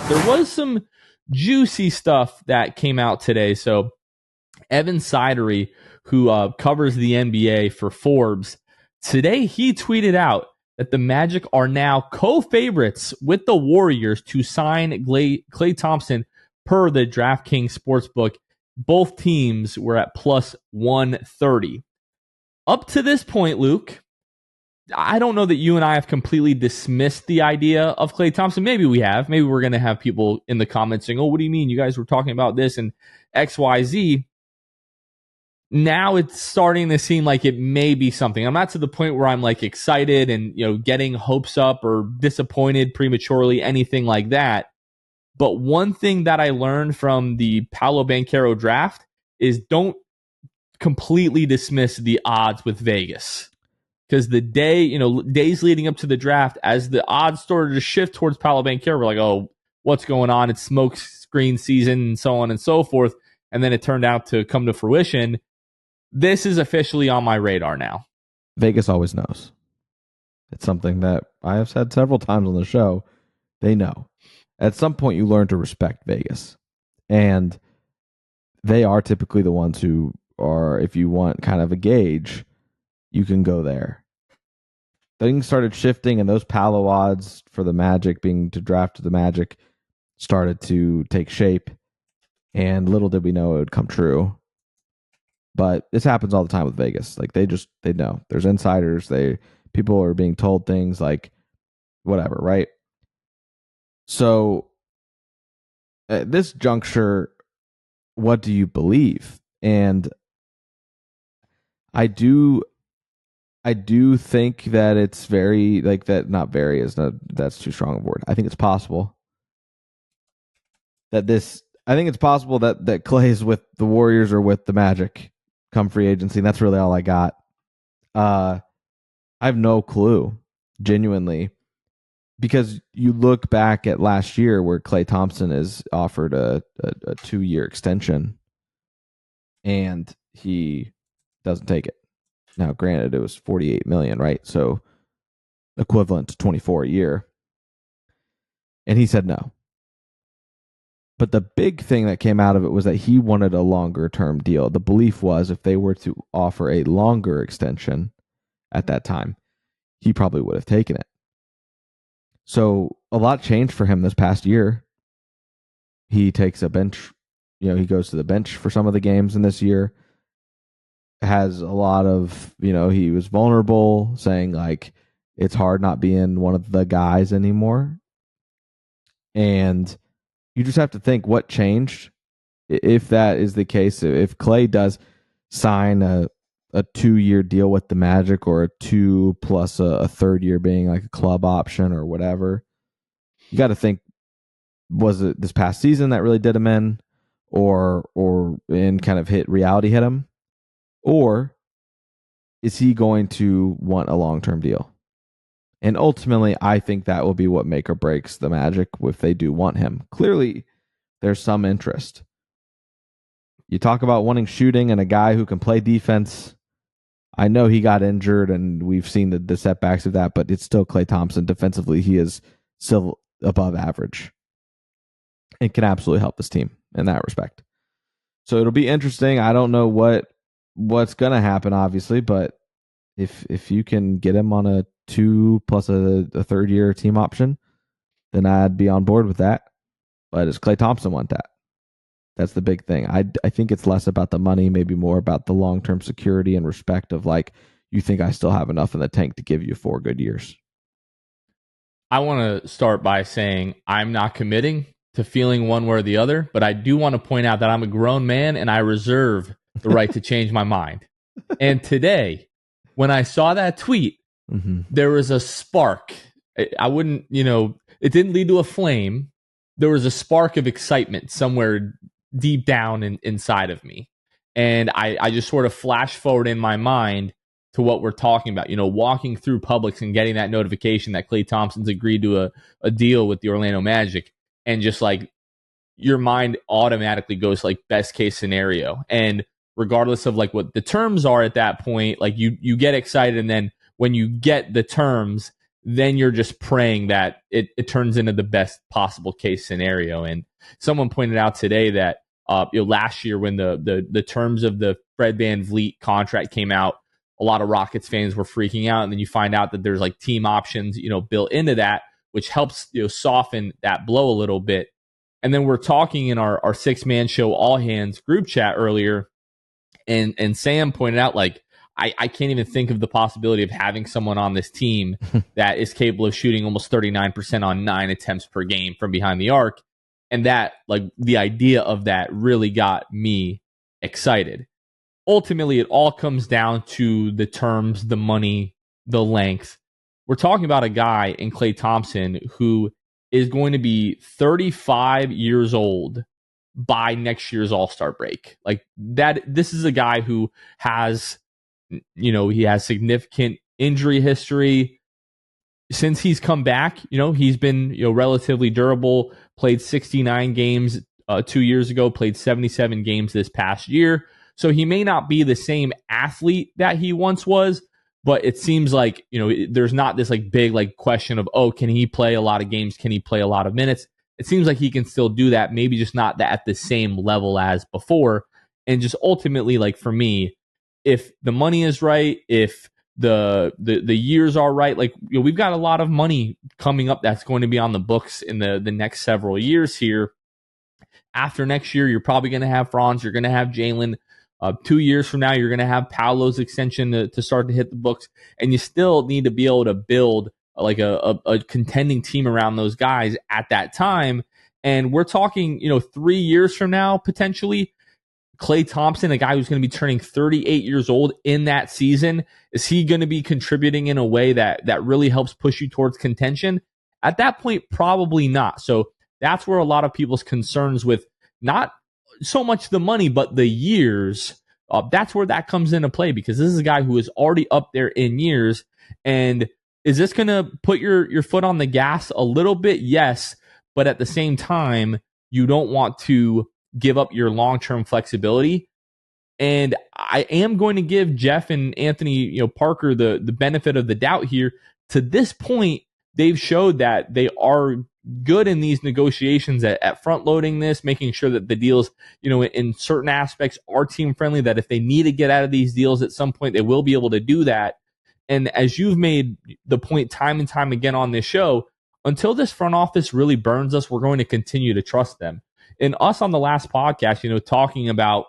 there was some juicy stuff that came out today. So Evan Sidery, who covers the NBA for Forbes, today he tweeted out that the Magic are now co-favorites with the Warriors to sign Klay Thompson per the DraftKings Sportsbook. Both teams were at plus 130. Up to this point, Luke, I don't know that you and I have completely dismissed the idea of Klay Thompson. Maybe we have. Maybe we're going to have people in the comments saying, oh, what do you mean? You guys were talking about this and XYZ. Now it's starting to seem like it may be something. I'm not to the point where I'm like excited and, you know, getting hopes up or disappointed prematurely, anything like that. But one thing that I learned from the Paolo Banchero draft is don't completely dismiss the odds with Vegas. Because the days leading up to the draft, as the odds started to shift towards Paolo Banchero, we're like, oh, what's going on? It's smoke screen season and so on and so forth. And then it turned out to come to fruition. This is officially on my radar now. Vegas always knows. It's something that I have said several times on the show. They know. At some point, you learn to respect Vegas. And they are typically the ones who are, if you want kind of a gauge, you can go there. Things started shifting, and those Paolo odds for the Magic being to draft to the Magic started to take shape. And little did we know it would come true. But this happens all the time with Vegas. Like they know. There's insiders. People are being told things like whatever, right? So at this juncture, what do you believe? And I do think that it's very like that. Not very is not. That's too strong a word. I think it's possible that Klay is with the Warriors or with the Magic come free agency. And that's really all I got. I have no clue, genuinely, because you look back at last year where Klay Thompson is offered a 2-year extension and he doesn't take it. Now, granted, it was $48 million, right? So equivalent to $24 a year. And he said no. But the big thing that came out of it was that he wanted a longer term deal. The belief was if they were to offer a longer extension at that time, he probably would have taken it. So a lot changed for him this past year. He takes a bench, he goes to the bench for some of the games in this year. Has a lot of, he was vulnerable, saying like it's hard not being one of the guys anymore. And you just have to think what changed. If that is the case, if Klay does sign a 2-year deal with the Magic or a 2 plus a third year being like a club option or whatever, you got to think, was it this past season that really did him in or in kind of reality hit him? Or is he going to want a long-term deal? And ultimately, I think that will be what make or breaks the Magic if they do want him. Clearly, there's some interest. You talk about wanting shooting and a guy who can play defense. I know he got injured, and we've seen the setbacks of that, but it's still Klay Thompson. Defensively, he is still above average. It can absolutely help this team in that respect. So it'll be interesting. I don't know what's going to happen, obviously, but if you can get him on a 2 plus a third year team option, then I'd be on board with that. But does Klay Thompson want that? That's the big thing. I think it's less about the money, maybe more about the long-term security and respect of like, you think I still have enough in the tank to give you 4 good years. I want to start by saying I'm not committing to feeling one way or the other, but I do want to point out that I'm a grown man and I reserve the right to change my mind. And today, when I saw that tweet, there was a spark. I wouldn't, it didn't lead to a flame. There was a spark of excitement somewhere deep down inside of me. And I just sort of flash forward in my mind to what we're talking about, walking through Publix and getting that notification that Klay Thompson's agreed to a deal with the Orlando Magic. And just like your mind automatically goes like best case scenario. And regardless of like what the terms are at that point, like you get excited. And then when you get the terms, then you're just praying that it turns into the best possible case scenario. And someone pointed out today that last year when the terms of the Fred VanVleet contract came out, a lot of Rockets fans were freaking out, and then you find out that there's like team options, built into that, which helps soften that blow a little bit. And then we're talking in our 6-man show all hands group chat earlier, and Sam pointed out, like, I can't even think of the possibility of having someone on this team that is capable of shooting almost 39% on 9 attempts per game from behind the arc. And that, like, the idea of that really got me excited. Ultimately, it all comes down to the terms, the money, the length. We're talking about a guy in Klay Thompson who is going to be 35 years old by next year's All-Star break. Like that, this is a guy who has, he has significant injury history. Since he's come back, he's been, relatively durable, played 69 games 2 years ago, played 77 games this past year. So he may not be the same athlete that he once was, but it seems like, there's not this like big like question of, oh, can he play a lot of games? Can he play a lot of minutes? It seems like he can still do that, maybe just not at the same level as before. And just ultimately, like for me, if the money is right, if the years are right, like we've got a lot of money coming up that's going to be on the books in the next several years here. After next year, you're probably going to have Franz, you're going to have Jalen. 2 years from now, you're going to have Paolo's extension to start to hit the books, and you still need to be able to build like a contending team around those guys at that time. And we're talking, 3 years from now, potentially, Klay Thompson, a guy who's going to be turning 38 years old in that season, is he going to be contributing in a way that really helps push you towards contention? At that point, probably not. So that's where a lot of people's concerns with not so much the money, but the years, that's where that comes into play, because this is a guy who is already up there in years. And is this going to put your foot on the gas a little bit? Yes. But at the same time, you don't want to give up your long-term flexibility. And I am going to give Jeff and Anthony, Parker, the benefit of the doubt here. To this point, they've showed that they are good in these negotiations at front loading this, making sure that the deals, in certain aspects are team friendly, that if they need to get out of these deals at some point, they will be able to do that. And as you've made the point time and time again on this show, until this front office really burns us, we're going to continue to trust them. And us on the last podcast, talking about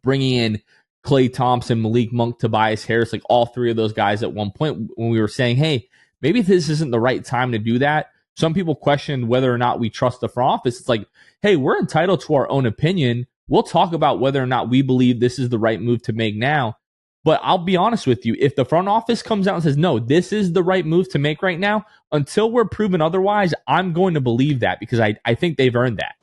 bringing in Klay Thompson, Malik Monk, Tobias Harris, like all three of those guys at one point, when we were saying, hey, maybe this isn't the right time to do that. Some people questioned whether or not we trust the front office. It's like, hey, we're entitled to our own opinion. We'll talk about whether or not we believe this is the right move to make now. But I'll be honest with you, if the front office comes out and says, no, this is the right move to make right now, until we're proven otherwise, I'm going to believe that, because I think they've earned that.